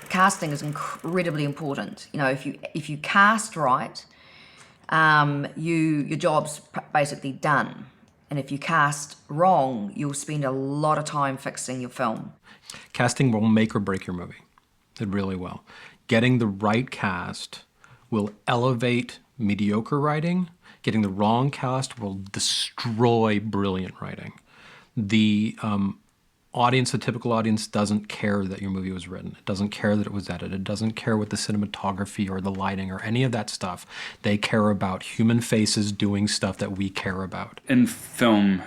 casting is incredibly important. You know, if you cast right, your job's basically done. And if you cast wrong, you'll spend a lot of time fixing your film. Casting will make or break your movie. It really will. Getting the right cast will elevate mediocre writing. Getting the wrong cast will destroy brilliant writing. The audience, the typical audience, doesn't care that your movie was written. It doesn't care that it was edited. It doesn't care what the cinematography or the lighting or any of that stuff. They care about human faces doing stuff that we care about. In film,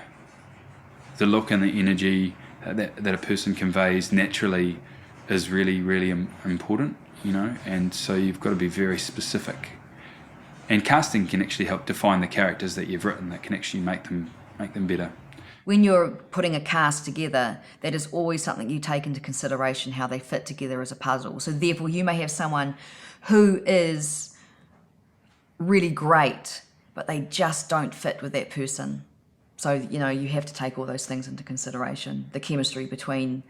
the look and the energy that a person conveys naturally is really, really important, you know, and so you've got to be very specific. And casting can actually help define the characters that you've written, that can actually make them better. When you're putting a cast together, that is always something you take into consideration, how they fit together as a puzzle. So therefore, you may have someone who is really great, but they just don't fit with that person. So, you know, you have to take all those things into consideration. The chemistry between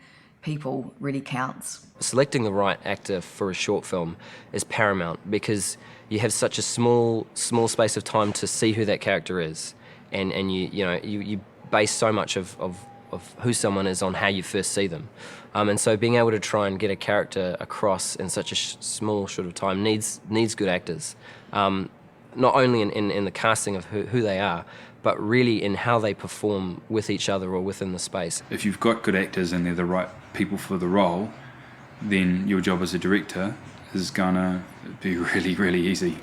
people really counts. Selecting the right actor for a short film is paramount because you have such a small space of time to see who that character is, and you base so much of who someone is on how you first see them. And so being able to try and get a character across in such a small sort of time needs good actors. Not only in the casting of who they are, but really in how they perform with each other or within the space. If you've got good actors and they're the right people for the role, then your job as a director is gonna be really, really easy.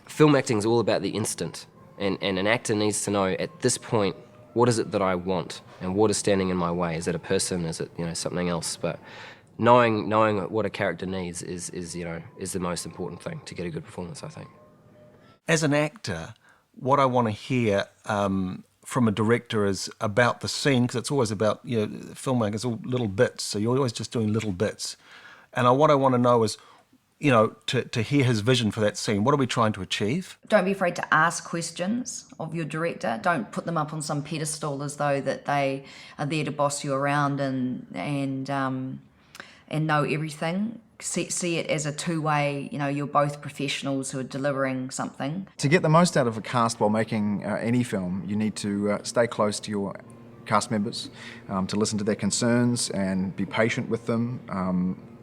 Film acting is all about the instant, and an actor needs to know at this point, what is it that I want, and what is standing in my way? Is it a person? Is it something else? But knowing what a character needs is the most important thing to get a good performance, I think. As an actor, what I want to hear from a director is about the scene, because it's always about, filmmakers, all little bits, so you're always just doing little bits. And what I want to know is, to hear his vision for that scene. What are we trying to achieve? Don't be afraid to ask questions of your director. Don't put them up on some pedestal as though that they are there to boss you around and know everything. See it as a two-way, you're both professionals who are delivering something. To get the most out of a cast while making any film, you need to stay close to your cast members, to listen to their concerns and be patient with them,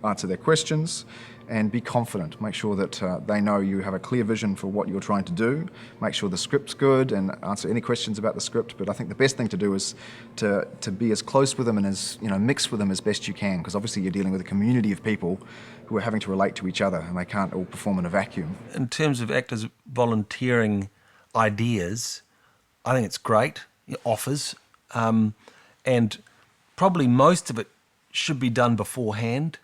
answer their questions, and be confident. Make sure that they know you have a clear vision for what you're trying to do. Make sure the script's good and answer any questions about the script. But I think the best thing to do is to be as close with them and as mix with them as best you can, because obviously you're dealing with a community of people who are having to relate to each other, and they can't all perform in a vacuum. In terms of actors volunteering ideas, I think it's great, offers, and probably most of it should be done beforehand.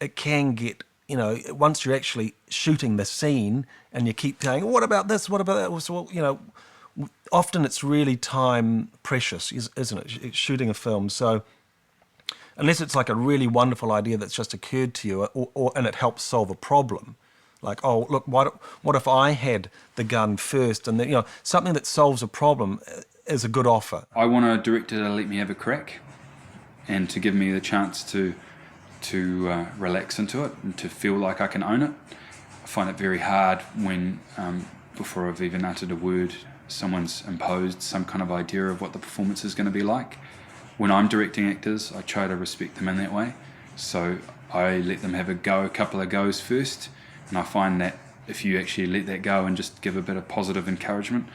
It can get, once you're actually shooting the scene and you keep saying, what about this, what about that? So, often it's really time precious, isn't it? It's shooting a film. So unless it's like a really wonderful idea that's just occurred to you and it helps solve a problem, like, oh, look, what if I had the gun first? And then, something that solves a problem is a good offer. I want a director to let me have a crack and to give me the chance to relax into it and to feel like I can own it. I find it very hard when, before I've even uttered a word, someone's imposed some kind of idea of what the performance is going to be like. When I'm directing actors, I try to respect them in that way. So I let them have a couple of goes first, and I find that if you actually let that go and just give a bit of positive encouragement,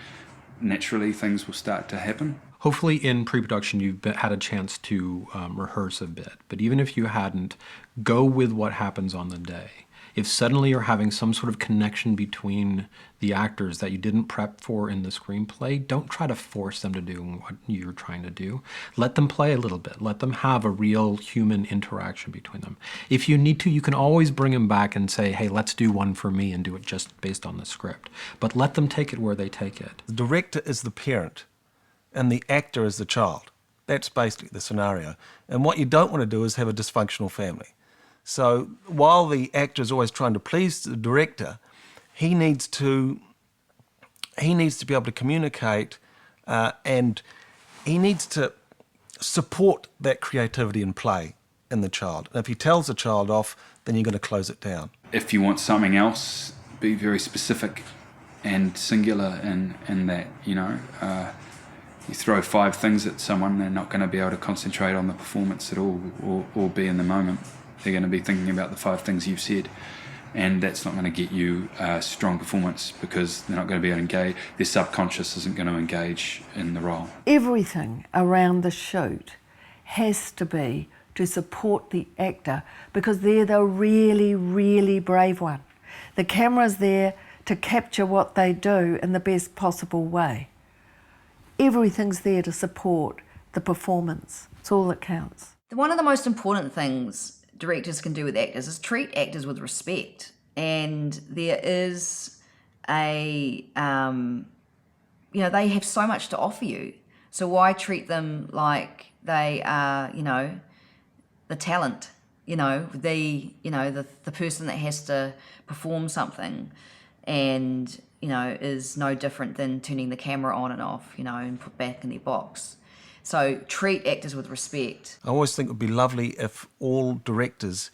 naturally things will start to happen. Hopefully in pre-production you've had a chance to rehearse a bit, but even if you hadn't, go with what happens on the day. If suddenly you're having some sort of connection between the actors that you didn't prep for in the screenplay, don't try to force them to do what you're trying to do. Let them play a little bit. Let them have a real human interaction between them. If you need to, you can always bring them back and say, hey, let's do one for me and do it just based on the script. But let them take it where they take it. The director is the parent and the actor is the child. That's basically the scenario. And what you don't want to do is have a dysfunctional family. So while the actor is always trying to please the director, he needs to be able to communicate, and he needs to support that creativity and play in the child. And if he tells the child off, then you're going to close it down. If you want something else, be very specific and singular in that, you know. You throw 5 things at someone, they're not going to be able to concentrate on the performance at all or be in the moment. They're going to be thinking about the 5 things you've said, and that's not going to get you a strong performance because they're not going to be able to engage. Their subconscious isn't going to engage in the role. Everything around the shoot has to be to support the actor because they're the really, really brave one. The camera's there to capture what they do in the best possible way. Everything's there to support the performance. It's all that counts. One of the most important things directors can do with actors is treat actors with respect. And there is they have so much to offer you. So why treat them like they are, the talent, the person that has to perform something and, is no different than turning the camera on and off, and put back in their box. So treat actors with respect. I always think it would be lovely if all directors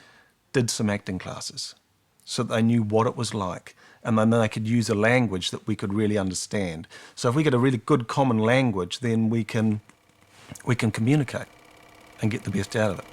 did some acting classes so that they knew what it was like and then they could use a language that we could really understand. So if we get a really good common language, then we can communicate and get the best out of it.